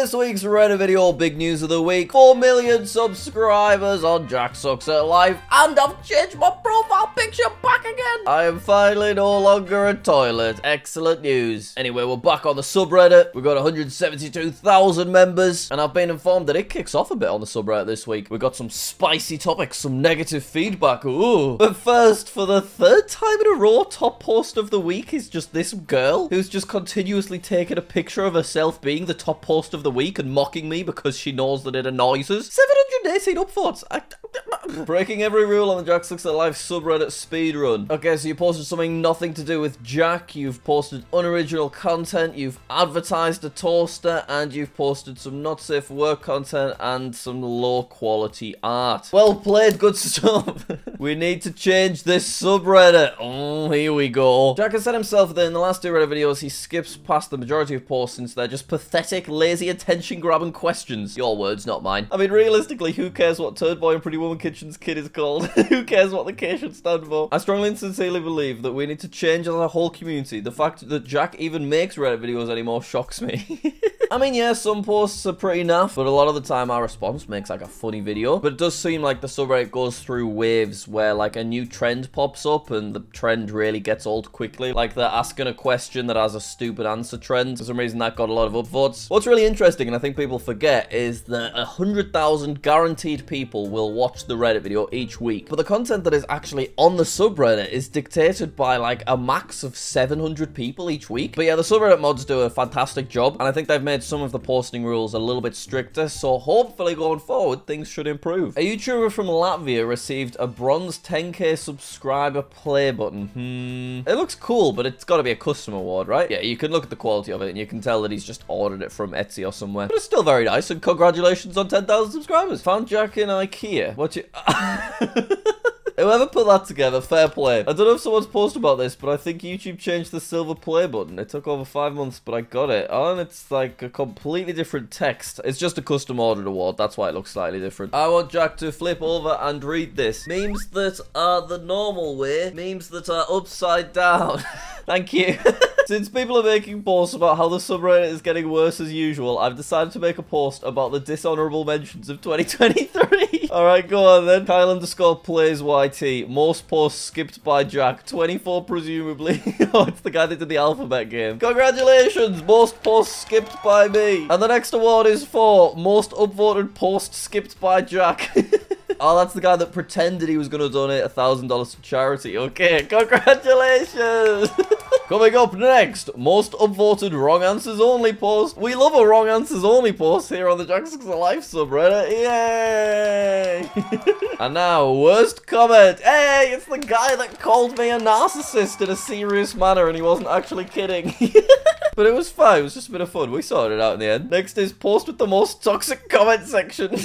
this week's Reddit video, big news of the week, 4 million subscribers on JackSucksAtLife, and I've changed my profile picture back again. I am finally no longer a toilet. Excellent news. Anyway, we're back on the subreddit. We've got 172,000 members, and I've been informed that it kicks off a bit on the subreddit this week. We've got some spicy topics, some negative feedback. Ooh. But first, for the third time in a row, top post of the week is just this girl who's just continuously taking a picture of herself being the top post of the week and mocking me because she knows that it annoys us. 718 upvotes. Breaking every rule on the JackSucksAtLife subreddit speedrun. Okay, so you posted something nothing to do with Jack, you've posted unoriginal content, you've advertised a toaster, and you've posted some not safe for work content and some low quality art. Well played, good stuff. We need to change this subreddit. Oh, here we go. Jack has said himself that in the last two Reddit videos, he skips past the majority of posts since they're just pathetic, lazy, attention-grabbing questions. Your words, not mine. I mean, realistically, who cares what Turd Boy and Pretty Woman Kitchen's kid is called? Who cares what the K should stand for? I strongly and sincerely believe that we need to change as a whole community. The fact that Jack even makes Reddit videos anymore shocks me. I mean, yeah, some posts are pretty naff, but a lot of the time our response makes like a funny video. But it does seem like the subreddit goes through waves where like a new trend pops up and the trend really gets old quickly. Like the asking a question that has a stupid answer trend. For some reason that got a lot of upvotes. What's really interesting, and I think people forget, is that 100,000 guaranteed people will watch the Reddit video each week. But the content that is actually on the subreddit is dictated by like a max of 700 people each week. But yeah, the subreddit mods do a fantastic job, and I think they've made some of the posting rules a little bit stricter, so hopefully going forward things should improve. A YouTuber from Latvia received a bronze 10k subscriber play button. It looks cool, but it's got to be a custom award, right? Yeah, you can look at the quality of it and you can tell that he's just ordered it from Etsy or somewhere. But it's still very nice, and congratulations on 10,000 subscribers. Found Jack in IKEA. What you... Whoever put that together, fair play. I don't know if someone's posted about this, but I think YouTube changed the silver play button. It took over 5 months, but I got it. Oh, and it's like a completely different text. It's just a custom ordered award. That's why it looks slightly different. I want Jack to flip over and read this. Memes that are the normal way. Memes that are upside down. Thank you. Since people are making posts about how the subreddit is getting worse as usual, I've decided to make a post about the dishonorable mentions of 2023. Alright, go on then. Kyle_plays YT. Most posts skipped by Jack. 24 presumably. Oh, it's the guy that did the alphabet game. Congratulations! Most posts skipped by me. And the next award is for most upvoted post skipped by Jack. Oh, that's the guy that pretended he was going to donate $1,000 to charity. Okay, congratulations! Coming up next, most upvoted wrong answers only post. We love a wrong answers only post here on the JackSucksAtLife subreddit. Yay! And now, worst comment. Hey, it's the guy that called me a narcissist in a serious manner and he wasn't actually kidding. But it was fine. It was just a bit of fun. We sorted it out in the end. Next is post with the most toxic comment section.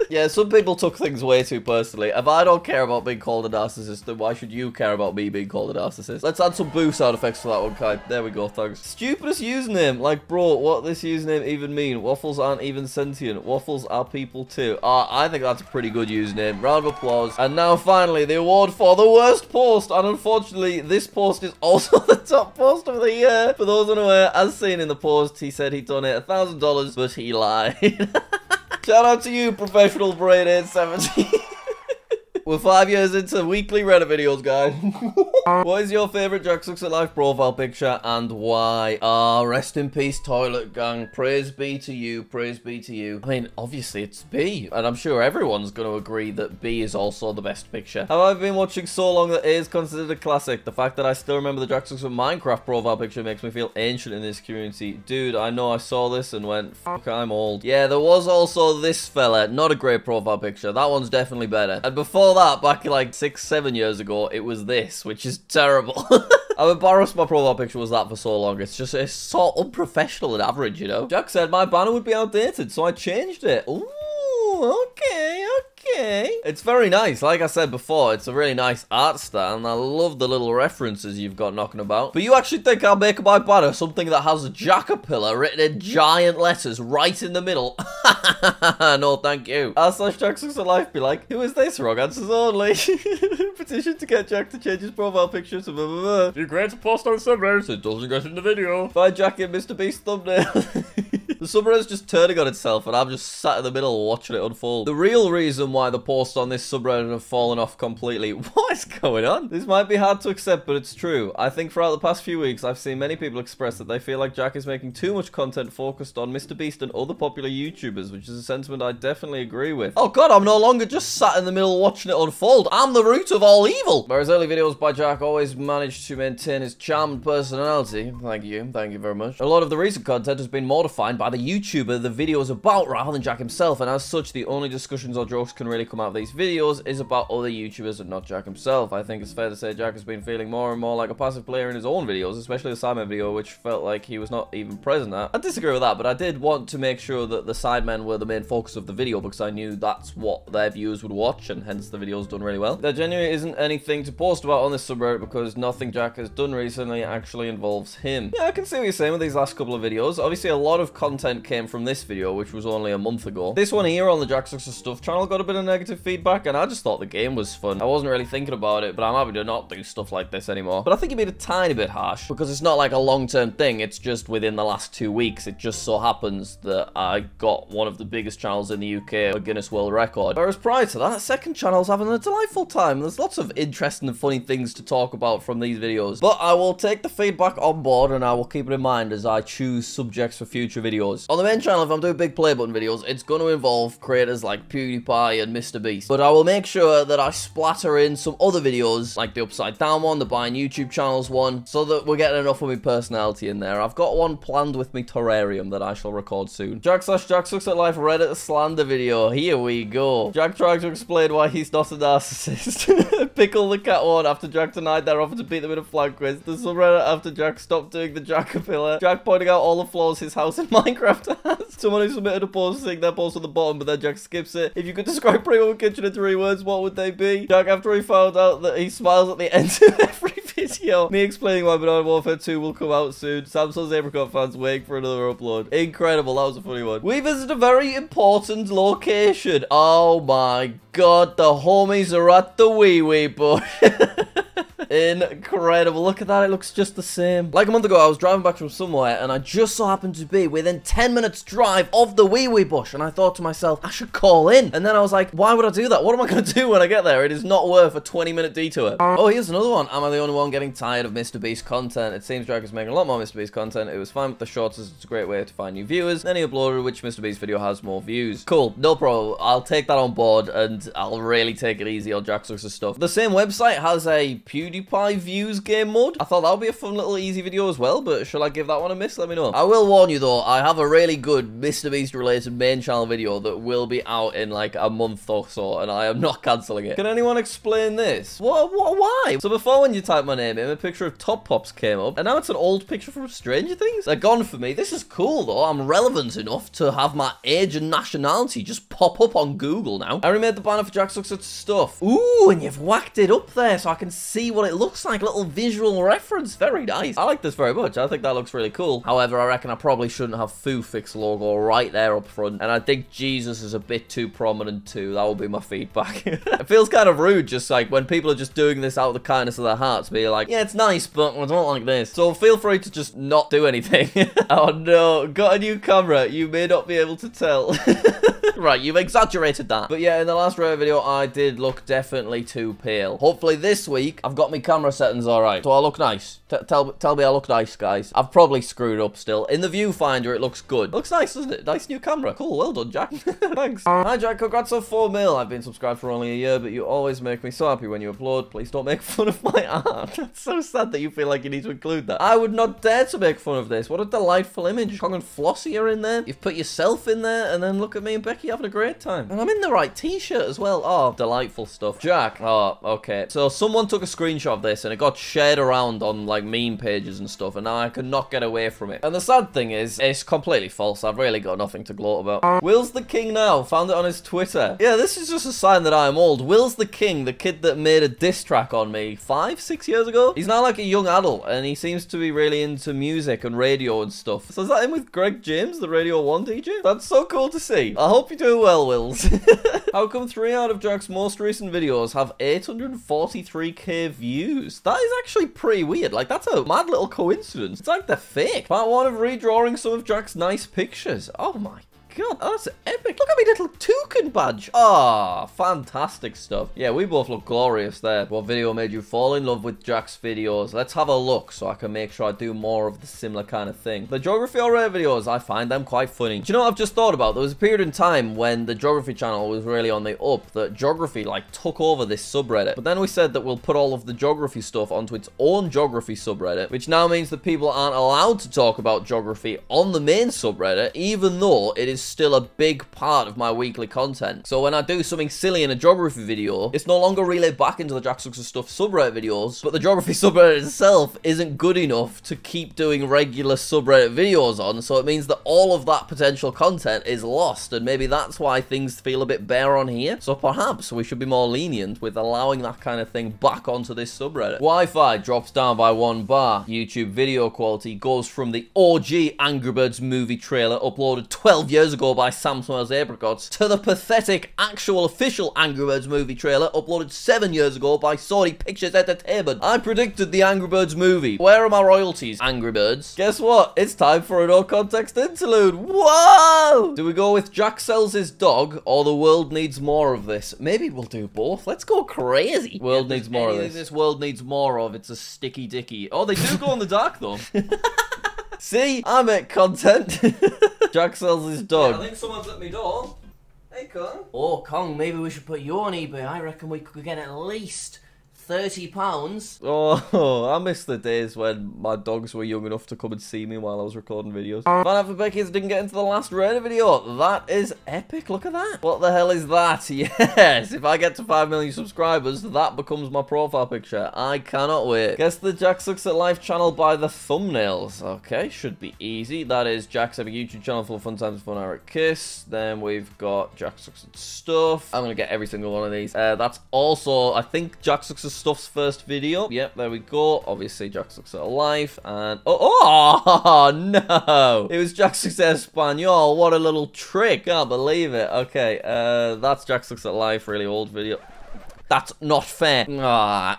Yeah, some people took things way too personally. If I don't care about being called a narcissist, then why should you care about me being called a narcissist? Let's add some boo sound effects for that one, Kai. There we go, thanks. Stupidest username. Like, bro, what does this username even mean? Waffles aren't even sentient. Waffles are people too. I think that's a pretty good username. Round of applause. And now, finally, the award for the worst post. And unfortunately, this post is also the top post of the year. For those unaware, as seen in the post, he said he'd donate $1,000, but he lied. Shout out to you, professional brain 870. We're 5 years into weekly Reddit videos, guys. What is your favorite JackSucksAtLife profile picture and why? Rest in peace, Toilet Gang. Praise be to you. Praise be to you. I mean, obviously it's B, and I'm sure everyone's going to agree that B is also the best picture. Have I been watching so long that A is considered a classic? The fact that I still remember the JackSucksAtLife Minecraft profile picture makes me feel ancient in this community. Dude, I know I saw this and went, fuck, I'm old. Yeah, there was also this fella. Not a great profile picture. That one's definitely better. And before that, back like 6-7 years ago, it was this, which is terrible. I'm embarrassed my profile picture was that for so long. It's so unprofessional and average, you know. Jack said my banner would be outdated, so I changed it. Ooh, okay. It's very nice. Like I said before, it's a really nice art style, and I love the little references you've got knocking about. But you actually think I'll make my banner something that has a Jackapillar written in giant letters right in the middle? No, thank you. /JackSucksAtLife be like, who is this? Wrong answers only. Petition to get Jack to change his profile picture to blah, blah, blah. You create a post on subreddit so it doesn't get in the video. Find Jack in Mr. Beast thumbnail. The subreddit's just turning on itself, and I'm just sat in the middle watching it unfold. The real reason why the posts on this subreddit have fallen off completely. What is going on? This might be hard to accept, but it's true. I think throughout the past few weeks, I've seen many people express that they feel like Jack is making too much content focused on MrBeast and other popular YouTubers, which is a sentiment I definitely agree with. Oh god, I'm no longer just sat in the middle watching it unfold. I'm the root of all evil. Whereas early videos by Jack always managed to maintain his charmed personality. Thank you very much. A lot of the recent content has been more defined by the YouTuber the video is about rather than Jack himself, and as such, the only discussions or jokes can really come out of these videos is about other YouTubers and not Jack himself. I think it's fair to say Jack has been feeling more and more like a passive player in his own videos, especially the Sidemen video, which felt like he was not even present at. I disagree with that, but I did want to make sure that the Sidemen were the main focus of the video because I knew that's what their viewers would watch, and hence the video's done really well. There genuinely isn't anything to post about on this subreddit because nothing Jack has done recently actually involves him. Yeah, I can see what you're saying with these last couple of videos. Obviously, a lot of content came from this video, which was only a month ago. This one here on the JackSucksAtStuff channel got a bit of negative feedback, and I just thought the game was fun. I wasn't really thinking about it, but I'm happy to not do stuff like this anymore. But I think it made a tiny bit harsh because it's not like a long-term thing. It's just within the last 2 weeks. It just so happens that I got one of the biggest channels in the UK, a Guinness World Record. Whereas prior to that, second channel's having a delightful time. There's lots of interesting and funny things to talk about from these videos. But I will take the feedback on board and I will keep it in mind as I choose subjects for future videos. On the main channel, if I'm doing big play button videos, it's going to involve creators like PewDiePie and MrBeast. But I will make sure that I splatter in some other videos, like the Upside Down one, the Buying YouTube Channels one, so that we're getting enough of my personality in there. I've got one planned with me terrarium that I shall record soon. JackSucksAtLife Reddit Slander video. Here we go. Jack trying to explain why he's not a narcissist. Pickle the cat one after Jack denied their offer to beat them in a flag quiz. The subreddit after Jack stopped doing the Jackapillar. Jack pointing out all the flaws his house in Minecraft has. Someone who submitted a post saying their post at the bottom, but then Jack skips it. If you could describe Primo Kitchen in 3 words, what would they be? Jack after he found out that he smiles at the end of every video. Me explaining why Modern Warfare 2 will come out soon. Samsung's Apricot fans waiting for another upload. Incredible, that was a funny one. We visit a very important location. Oh my god, the homies are at the wee bush. Incredible. Look at that. It looks just the same. Like a month ago, I was driving back from somewhere and I just so happened to be within 10 minutes drive of the wee bush, and I thought to myself, I should call in. And then I was like, why would I do that? What am I going to do when I get there? It is not worth a 20-minute detour. Oh, here's another one. Am I the only one getting tired of MrBeast content? It seems Jack is making a lot more MrBeast content. It was fine with the shorts as it's a great way to find new viewers. Then he uploaded which MrBeast video has more views. Cool. No problem. I'll take that on board and I'll really take it easy on JackSucksAtStuff. The same website has a PewDiePie views game mode. I thought that would be a fun little easy video as well, but shall I give that one a miss? Let me know. I will warn you though, I have a really good MrBeast related main channel video that will be out in like a month or so, and I am not cancelling it. Can anyone explain this? Why? So before, when you type my name in, a picture of Top Pops came up, and now it's an old picture from Stranger Things. They're gone for me. This is cool though. I'm relevant enough to have my age and nationality just pop up on Google now. I remade the banner for JackSucksAtStuff. Ooh, and you've whacked it up there so I can see what it looks like. Little visual reference. Very nice. I like this very much. I think that looks really cool. However, I reckon I probably shouldn't have FooFix logo right there up front, and I think Jesus is a bit too prominent too. That will be my feedback. It feels kind of rude, just like when people are just doing this out of the kindness of their hearts, be like, yeah, it's nice, but I don't like this. So feel free to just not do anything. Oh no, got a new camera. You may not be able to tell. Right, you've exaggerated that. But yeah, in the last Reddit video, I did look definitely too pale. Hopefully this week, I've got my camera settings alright. So I look nice. Tell me I look nice, guys. I've probably screwed up still. In the viewfinder, it looks good. Looks nice, doesn't it? Nice new camera. Cool, well done, Jack. Thanks. Hi, Jack. Congrats on 4 mil. I've been subscribed for only a year, but you always make me so happy when you upload. Please don't make fun of my art. That's so sad that you feel like you need to include that. I would not dare to make fun of this. What a delightful image. Kong and Flossie are in there. You've put yourself in there, and then look at me and Becky having a great time. And I'm in the right t-shirt as well. Oh, delightful stuff. Jack. Oh, okay. So someone took a screenshot of this, and it got shared around on like meme pages and stuff, and now I could not get away from it. And the sad thing is, it's completely false. I've really got nothing to gloat about. Will's the King now. Found it on his Twitter. Yeah, this is just a sign that I am old. Will's the King, the kid that made a diss track on me 5, 6 years ago. He's now like a young adult, and he seems to be really into music and radio and stuff. So is that him with Greg James, the Radio 1 DJ? That's so cool to see. I hope you're doing well, Wills. How come 3 out of Jack's most recent videos have 843k views? views. That is actually pretty weird. Like, that's a mad little coincidence. It's like they're fake. Part one of redrawing some of Jack's nice pictures. Oh my God, that's epic. Look at my little toucan badge. Ah, fantastic stuff. Yeah, we both look glorious there. What video made you fall in love with Jack's videos? Let's have a look so I can make sure I do more of the similar kind of thing. The geography or rare videos, I find them quite funny. Do you know what I've just thought about? There was a period in time when the geography channel was really on the up, that geography like took over this subreddit. But then we said that we'll put all of the geography stuff onto its own geography subreddit, which now means that people aren't allowed to talk about geography on the main subreddit, even though it is still a big part of my weekly content. So when I do something silly in a geography video, it's no longer relayed back into the JackSucksAtStuff subreddit videos, but the geography subreddit itself isn't good enough to keep doing regular subreddit videos on, so it means that all of that potential content is lost, and maybe that's why things feel a bit bare on here. So perhaps we should be more lenient with allowing that kind of thing back onto this subreddit. Wi-Fi drops down by 1 bar. YouTube video quality goes from the OG Angry Birds movie trailer uploaded 12 years ago by Sam Smells Apricots to the pathetic actual official Angry Birds movie trailer uploaded 7 years ago by Sony Pictures Entertainment. I predicted the Angry Birds movie. Where are my royalties, Angry Birds? Guess what? It's time for a no context interlude. Whoa! Do we go with Jack sells his dog or the world needs more of this? Maybe we'll do both. Let's go crazy. World needs more of this. This world needs more of. It's a sticky dicky. Oh, they do go in the dark though. See? I make content. Jack sells his dog. Yeah, I think someone's at my door. Hey, Kong. Oh, Kong, maybe we should put you on eBay. I reckon we could get at least £30. Oh, I miss the days when my dogs were young enough to come and see me while I was recording videos. Fan out for Becky's didn't get into the last Raider video. That is epic. Look at that. What the hell is that? Yes, if I get to 5 million subscribers, that becomes my profile picture. I cannot wait. Guess the Jack Sucks at Life channel by the thumbnails. Okay, should be easy. That is Jack's epic YouTube channel full of fun times and fun Eric Kiss. Then we've got Jack Sucks at Stuff. I'm gonna get every single one of these. That's also, I think, Jack Sucks at Stuff's first video. Yep, there we go. Obviously, Jack Sucks at Life. And oh no, it was Jack Sucks at Espanol. What a little trick. Can't believe it. Okay, that's Jack Sucks at Life. Really old video. That's not fair.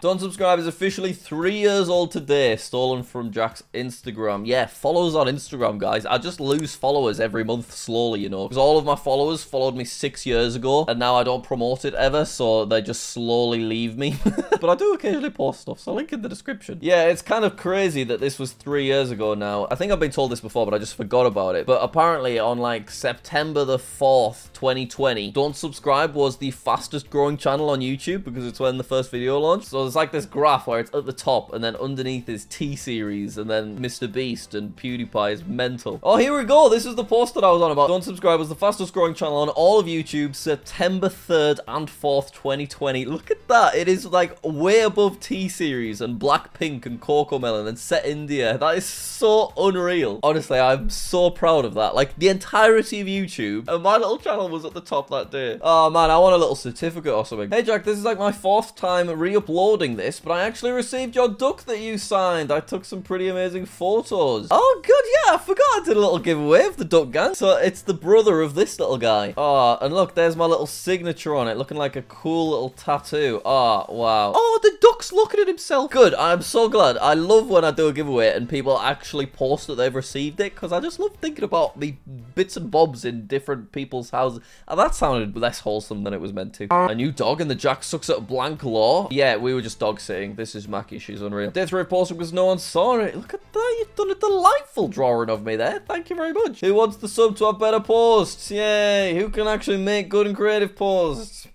Don't subscribe is officially 3 years old today, stolen from Jack's Instagram. Yeah, follows on Instagram, guys. I just lose followers every month slowly, you know, because all of my followers followed me 6 years ago, and now I don't promote it ever, so they just slowly leave me. But I do occasionally post stuff, so link in the description. Yeah, it's kind of crazy that this was 3 years ago now. I think I've been told this before, but I just forgot about it. But apparently on like September the 4th, 2020, Don't Subscribe was the fastest growing channel on YouTube, because it's when the first video launched. So there's like this graph where it's at the top, and then underneath is T-Series, and then Mr. Beast and PewDiePie is mental. Oh, here we go. This is the post that I was on about. Don't Subscribe was the fastest growing channel on all of YouTube, September 3rd and 4th, 2020. Look at that. It is like way above T-Series and Blackpink and Cocomelon and Set India. That is so unreal. Honestly, I'm so proud of that. Like, the entirety of YouTube, and my little channel was at the top that day. Oh man, I want a little certificate or something. Hey Jack, this is like my 4th time re-uploading this, but I actually received your duck that you signed. I took some pretty amazing photos. Oh good, yeah, I forgot I did a little giveaway of the duck gang. So it's the brother of this little guy. Oh, and look, there's my little signature on it, looking like a cool little tattoo. Oh, wow. Oh, the duck's looking at himself. Good, I'm so glad. I love when I do a giveaway and people actually post that they've received it, because I just love thinking about the bits and bobs in different people's houses. And that sounded less wholesome than it was meant to. A new dog in the Jack Sucks at Blank Law. Yeah, we were just dog sitting. This is Mackie. She's unreal. Day 3 posted because no one saw it. Look at that. You've done a delightful drawing of me there. Thank you very much. Who wants the sub to have better posts? Yay. Who can actually make good and creative posts?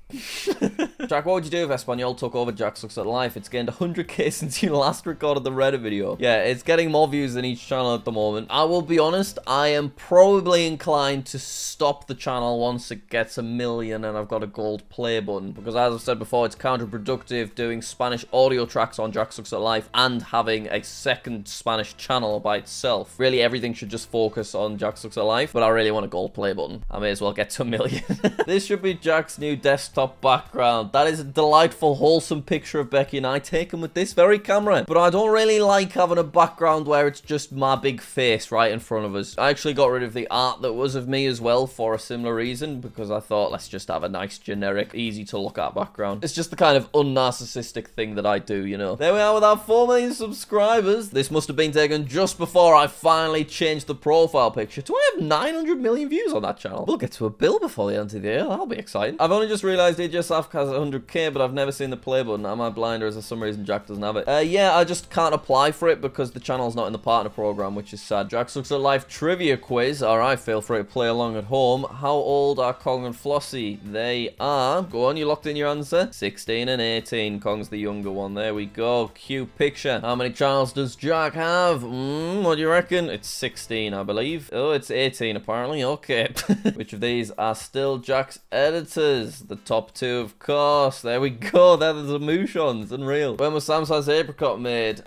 Jack, what would you do if Espanol took over Jack Sucks at Life? It's gained 100k since you last recorded the Reddit video. Yeah, it's getting more views than each channel at the moment. I will be honest, I am probably inclined to stop the channel once it gets 1 million and I've got a gold play button, because as I've said before, it's counterproductive doing Spanish audio tracks on Jack Sucks at Life and having a second Spanish channel by itself. Really, everything should just focus on Jack Sucks at Life, but I really want a gold play button. I may as well get to 1 million. This should be Jack's new desktop background. That is a delightful, wholesome picture of Becky and I taken with this very camera. But I don't really like having a background where it's just my big face right in front of us. I actually got rid of the art that was of me as well for a similar reason, because I thought, let's just have a nice, generic, easy to look at background. It's just the kind of unnarcissistic thing that I do, you know. There we are with our 4 million subscribers. This must have been taken just before I finally changed the profile picture. Do I have 900 million views on that channel? We'll get to a bill before the end of the year. That'll be exciting. I've only just realized JackSucksAtStuff has 100k, but I've never seen the play button. Am I blind, or is there some reason Jack doesn't have it? Yeah, I just can't apply for it because the channel's not in the partner program, which is sad. JackSucksAtLife trivia quiz. Alright, feel free to play along at home. How old are Kong and Flossie? They are... Go on, you locked in your answer? 16 and 18. Kong's the younger one. There we go. Cute picture. How many channels does Jack have? What do you reckon? It's 16, I believe. Oh, it's 18 apparently. Okay. Which of these are still Jack's editors? The top 2, of course. There we go. They're the Mooshons. Unreal. When was Sam Size Apricot made?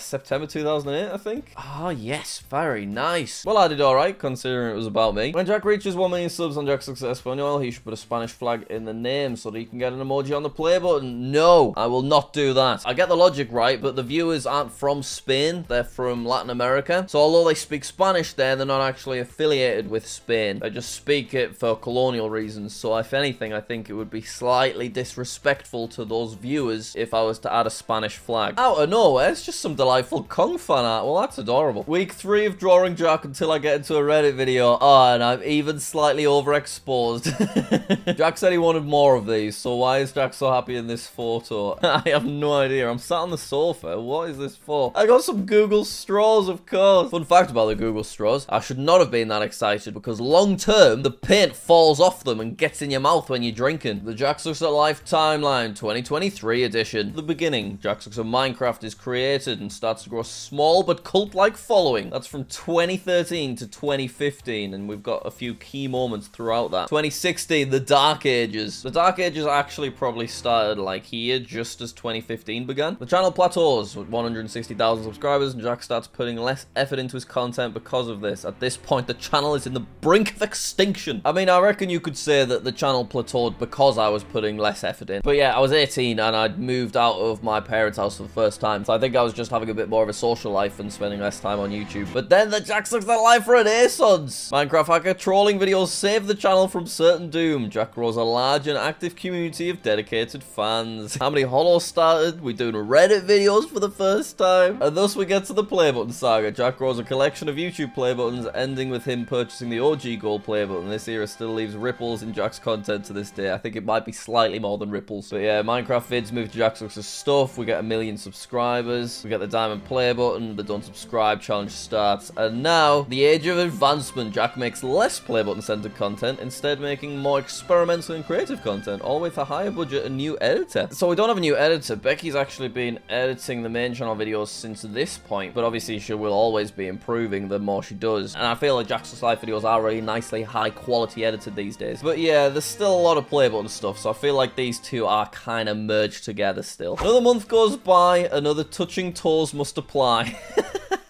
September 2008, I think. Oh, yes. Very nice. Well, I did alright, considering it was about me. When Jack reaches 1 million subs on JackSucksAtStuff, he should put a Spanish flag in the name so that he can get an emoji on the play button. No, I will not do that. I get the logic right, but the viewers aren't from Spain. They're from Latin America. So although they speak Spanish there, they're not actually affiliated with Spain. They just speak it for colonial reasons. So if anything, I think it would be slightly disrespectful to those viewers if I was to add a Spanish flag. Out of nowhere, it's just some delightful Kong fan art. Well, that's adorable. Week 3 of drawing Jack until I get into a Reddit video. Oh, and I'm even slightly overexposed. Jack said he wanted more of these, so why is Jack so happy in this photo? I have no idea. I'm sat on the sofa. What is this for? I got some Google straws, of course. Fun fact about the Google straws, I should not have been that excited because long term, the paint falls off them and gets in your mouth when you're drinking. The JackSucksAtLife Timeline 2023 edition. The beginning. JackSucksAt Minecraft is created and starts to grow a small but cult-like following. That's from 2013 to 2015, and we've got a few key moments throughout that. 2016, the Dark Ages. The Dark Ages actually probably started like here, just as 2015 began. The channel plateaus with 160,000 subscribers, and Jack starts putting less effort into his content because of this. At this point, the channel is in the brink of extinction. I mean, I reckon you could say that the channel plateaued because I was putting less effort in. But yeah, I was 18 and I'd moved out of my parents' house for the first time, so I think I was just having a bit more of a social life and spending less time on YouTube. But then the JackSucksAtLife Renaissance! Minecraft hacker trolling videos saved the channel from certain doom. Jack grows a large and active community of dedicated fans. How many holos started? We're doing Reddit videos for the first time. And thus we get to the play button saga. Jack grows a collection of YouTube play buttons, ending with him purchasing the OG gold play button. This era still leaves ripples in Jack's content to this day. I think it might be slightly more than ripples. But yeah, Minecraft vids move to JackSucksAtStuff. We get 1 million subscribers. We get the diamond play button. The don't subscribe challenge starts. And now, the age of advancement. Jack makes less play button centered content, instead making more experimental and creative content, all with a higher budget and new editor. So we don't have a new editor. Becky's actually been editing the main channel videos since this point, but obviously she will always be improving the more she does. And I feel like JackSucksAtLife videos are really nicely high quality edited these days. But yeah, there's still a lot of play button stuff, so I feel like these two are kind of merged together still. Another month goes by, another touching toes must apply.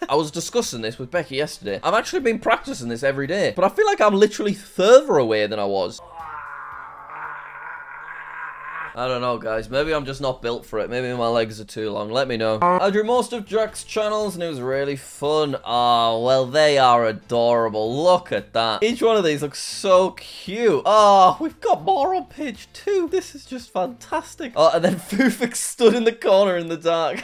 I was discussing this with Becky yesterday. I've actually been practicing this every day, but I feel like I'm literally further away than I was. I don't know, guys. Maybe I'm just not built for it. Maybe my legs are too long. Let me know. I drew most of Jack's channels, and it was really fun. Oh, well, they are adorable. Look at that. Each one of these looks so cute. Oh, we've got more on page 2. This is just fantastic. Oh, and then Fufix stood in the corner in the dark.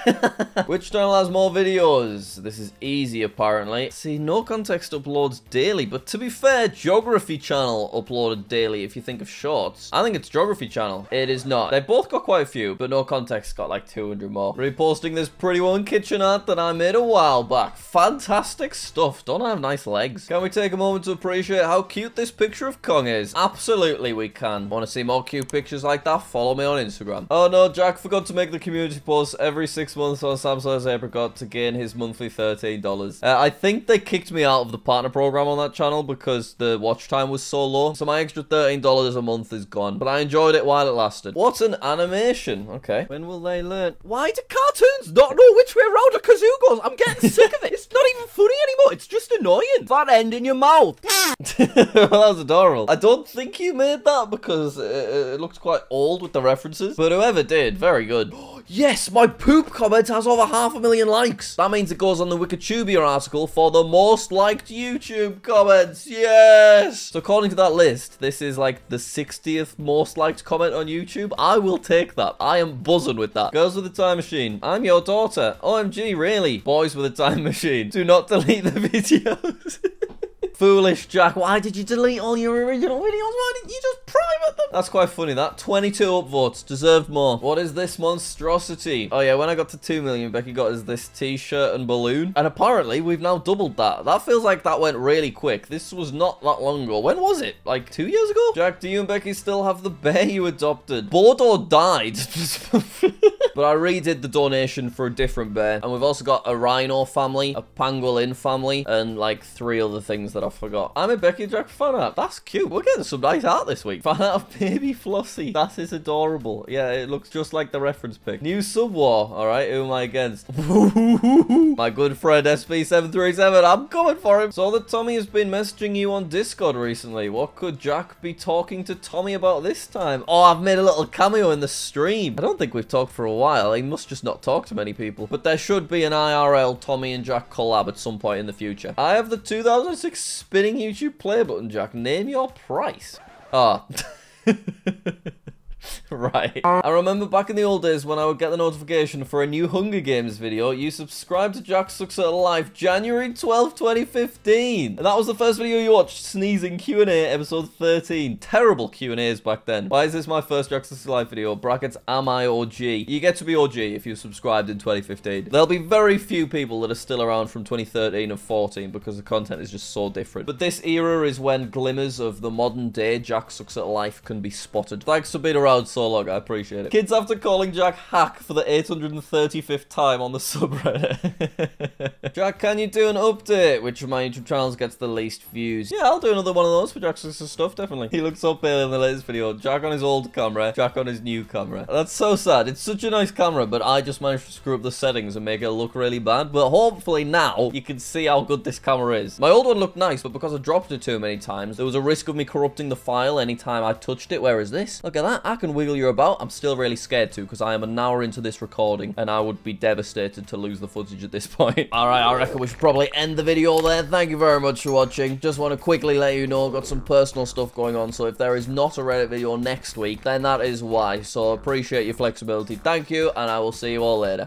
Which channel has more videos? This is easy, apparently. See, No Context uploads daily, but to be fair, Geography channel uploaded daily if you think of shorts. I think it's Geography channel. It is not. They both got quite a few, but No Context got like 200 more. Reposting this Pretty One kitchen art that I made a while back. Fantastic stuff. Don't I have nice legs? Can we take a moment to appreciate how cute this picture of Kong is? Absolutely we can. Want to see more cute pictures like that? Follow me on Instagram. Oh no, Jack forgot to make the community post every 6 months on Sam Size Apricot to gain his monthly $13. I think they kicked me out of the partner program on that channel because the watch time was so low. So my extra $13 a month is gone, but I enjoyed it while it lasted. What What an animation. Okay. When will they learn? Why do cartoons not know which way round a kazoo goes? I'm getting sick of it. It's not even funny anymore. It's just annoying. That end in your mouth. That was adorable. I don't think you made that because it looks quite old with the references. But whoever did, very good. Yes, my poop comment has over 500,000 likes. That means it goes on the Wikitubia article for the most liked YouTube comments. Yes. So according to that list, this is like the 60th most liked comment on YouTube. I will take that. I am buzzing with that. Girls with a time machine. I'm your daughter. OMG, really? Boys with a time machine. Do not delete the videos. Foolish Jack, why did you delete all your original videos? Why didn't you just private them? That's quite funny, that. 22 upvotes. Deserved more. What is this monstrosity? Oh yeah, when I got to 2 million, Becky got us this t-shirt and balloon. And apparently, we've now doubled that. That feels like that went really quick. This was not that long ago. When was it? Like 2 years ago? Jack, do you and Becky still have the bear you adopted? Bored died? But I redid the donation for a different bear. And we've also got a rhino family, a pangolin family, and like 3 other things that I forgot. I'm a Becky Jack fan art. That's cute. We're getting some nice art this week. Fan art of baby Flossie. That is adorable. Yeah, it looks just like the reference pic. New sub-war. All right, who am I against? My good friend SP737. I'm coming for him. So that Tommy has been messaging you on Discord recently. What could Jack be talking to Tommy about this time? Oh, I've made a little cameo in the stream. I don't think we've talked for a while. He must just not talk to many people. But there should be an IRL Tommy and Jack collab at some point in the future. I have the 2006 spinning YouTube play button, Jack. Name your price. Ah. Right. I remember back in the old days when I would get the notification for a new Hunger Games video. You subscribed to JackSucksAtStuff January 12, 2015. And that was the first video you watched, Sneezing Q&A, episode 13. Terrible Q&As back then. Why is this my first JackSucksAtStuff video? Brackets, am I OG? You get to be OG if you subscribed in 2015. There'll be very few people that are still around from 2013 and 14 because the content is just so different. But this era is when glimmers of the modern day JackSucksAtLife can be spotted. Thanks for being around so long, I appreciate it. Kids after calling Jack hack for the 835th time on the subreddit. Jack, can you do an update? Which of my YouTube channels gets the least views? Yeah, I'll do another one of those for JackSucksAtStuff, definitely. He looks so pale in the latest video. Jack on his old camera, Jack on his new camera. That's so sad. It's such a nice camera, but I just managed to screw up the settings and make it look really bad. But hopefully now you can see how good this camera is. My old one looked nice, but because I dropped it too many times, there was a risk of me corrupting the file anytime I touched it, whereas this, look at that, I can wiggle you about. I'm still really scared to because I am an hour into this recording and I would be devastated to lose the footage at this point. Alright, I reckon we should probably end the video there. Thank you very much for watching. Just want to quickly let you know I've got some personal stuff going on, so if there is not a Reddit video next week, then that is why. So appreciate your flexibility. Thank you, and I will see you all later.